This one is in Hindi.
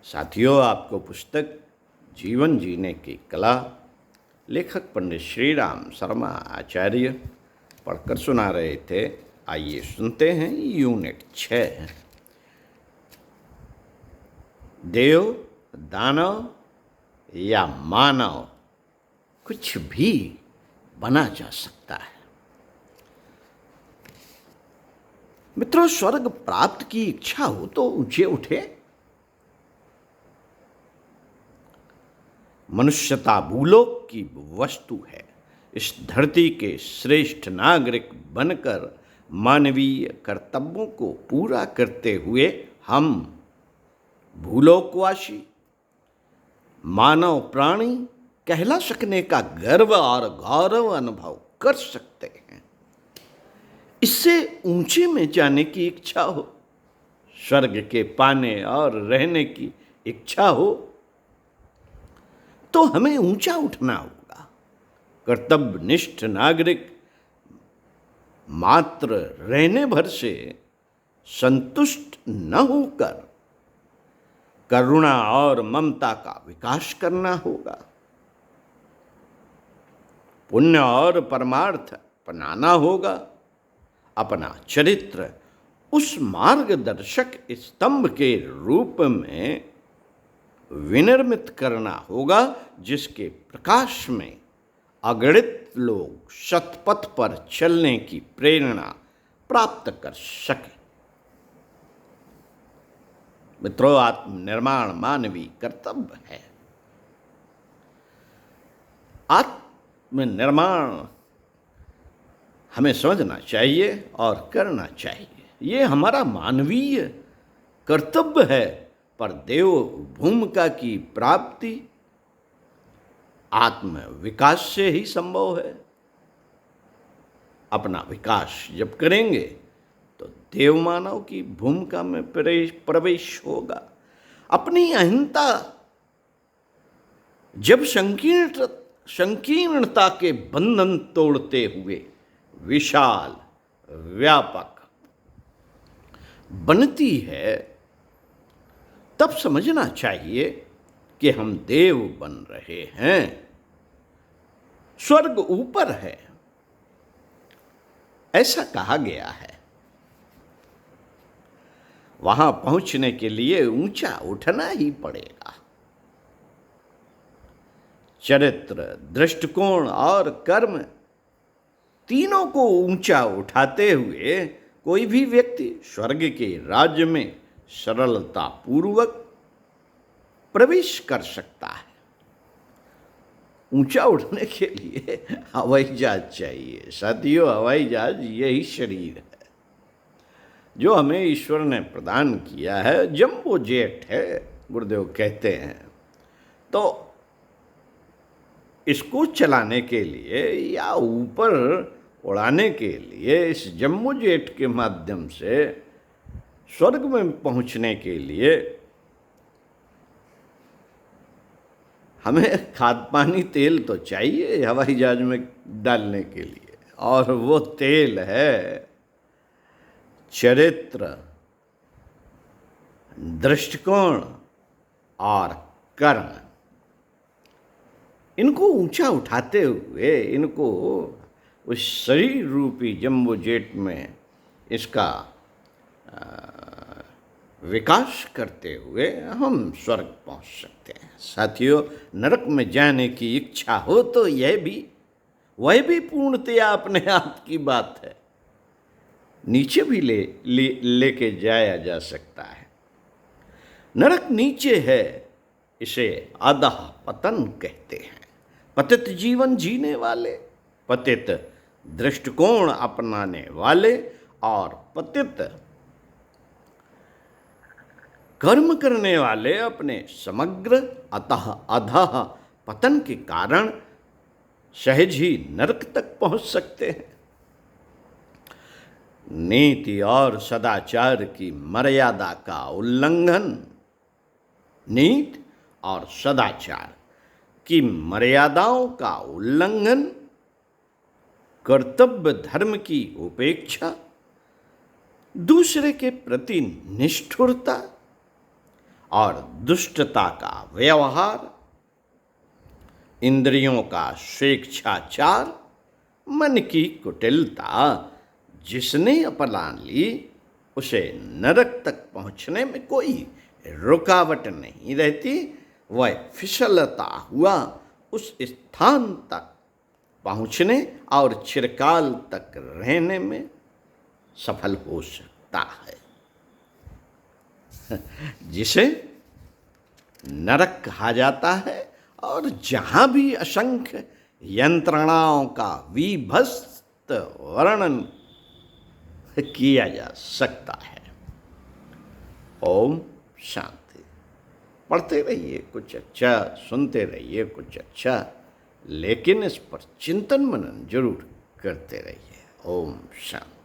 साथियों, आपको पुस्तक जीवन जीने की कला लेखक पंडित श्री राम शर्मा आचार्य पढ़कर सुना रहे थे। आइए सुनते हैं यूनिट 6। देव, दानव या मानव कुछ भी बना जा सकता है। मित्रों, स्वर्ग प्राप्त की इच्छा हो तो ऊंचे उठे। मनुष्यता भूलोक की वस्तु है। इस धरती के श्रेष्ठ नागरिक बनकर मानवीय कर्तव्यों को पूरा करते हुए हम भूलोकवासी मानव प्राणी कहला सकने का गर्व और गौरव अनुभव कर सकते हैं। इससे ऊंचे में जाने की इच्छा हो, स्वर्ग के पाने और रहने की इच्छा हो तो हमें ऊंचा उठना होगा। कर्तव्यनिष्ठ नागरिक मात्र रहने भर से संतुष्ट न होकर करुणा और ममता का विकास करना होगा। पुण्य और परमार्थ अपनाना होगा। अपना चरित्र उस मार्गदर्शक स्तंभ के रूप में विनिर्मित करना होगा जिसके प्रकाश में अगणित लोग शतपथ पर चलने की प्रेरणा प्राप्त कर सके। मित्रों, आत्मनिर्माण मानवीय कर्तव्य है। आत्मनिर्माण हमें समझना चाहिए और करना चाहिए। ये हमारा मानवीय कर्तव्य है। पर देव भूमिका की प्राप्ति आत्म विकास से ही संभव है। अपना विकास जब करेंगे तो देव मानव की भूमिका में प्रवेश होगा। अपनी अहिंसा जब संकीर्णता के बंधन तोड़ते हुए विशाल व्यापक बनती है, तब समझना चाहिए कि हम देव बन रहे हैं। स्वर्ग ऊपर है, ऐसा कहा गया है। वहां पहुंचने के लिए ऊंचा उठना ही पड़ेगा। चरित्र, दृष्टिकोण और कर्म तीनों को ऊंचा उठाते हुए कोई भी व्यक्ति स्वर्ग के राज्य में सरलता पूर्वक प्रवेश कर सकता है। ऊंचा उठने के लिए हवाई जहाज चाहिए। साथियों, हवाई जहाज यही शरीर है जो हमें ईश्वर ने प्रदान किया है। जंबो जेट है, गुरुदेव कहते हैं। तो इसको चलाने के लिए या ऊपर उड़ाने के लिए इस जंबो जेट के माध्यम से स्वर्ग में पहुंचने के लिए हमें खाद पानी तेल तो चाहिए हवाई जहाज में डालने के लिए, और वो तेल है चरित्र, दृष्टिकोण और कर्म। इनको ऊंचा उठाते हुए, इनको उस शरीर रूपी जंबो जेट में इसका विकास करते हुए हम स्वर्ग पहुंच सकते हैं। साथियों, नरक में जाने की इच्छा हो तो वह भी पूर्णतया अपने आप की बात है। नीचे भी लेके जाया जा सकता है। नरक नीचे है, इसे अधः पतन कहते हैं। पतित जीवन जीने वाले, पतित दृष्टिकोण अपनाने वाले और पतित कर्म करने वाले अपने समग्र अतः अधः पतन के कारण सहज ही नरक तक पहुंच सकते हैं। नीति और सदाचार की मर्यादा का उल्लंघन, नीति और सदाचार की मर्यादाओं का उल्लंघन, कर्तव्य धर्म की उपेक्षा, दूसरे के प्रति निष्ठुरता और दुष्टता का व्यवहार, इंद्रियों का स्वेच्छाचार, मन की कुटिलता जिसने अपना ली उसे नरक तक पहुंचने में कोई रुकावट नहीं रहती। वह फिसलता हुआ उस स्थान तक पहुंचने और चिरकाल तक रहने में सफल हो सकता है, जिसे नरक कहा जाता है और जहां भी असंख्य यंत्रणाओं का विभत्स वर्णन किया जा सकता है। ओम शांति। पढ़ते रहिए कुछ अच्छा, सुनते रहिए कुछ अच्छा, लेकिन इस पर चिंतन मनन जरूर करते रहिए। ओम शांति।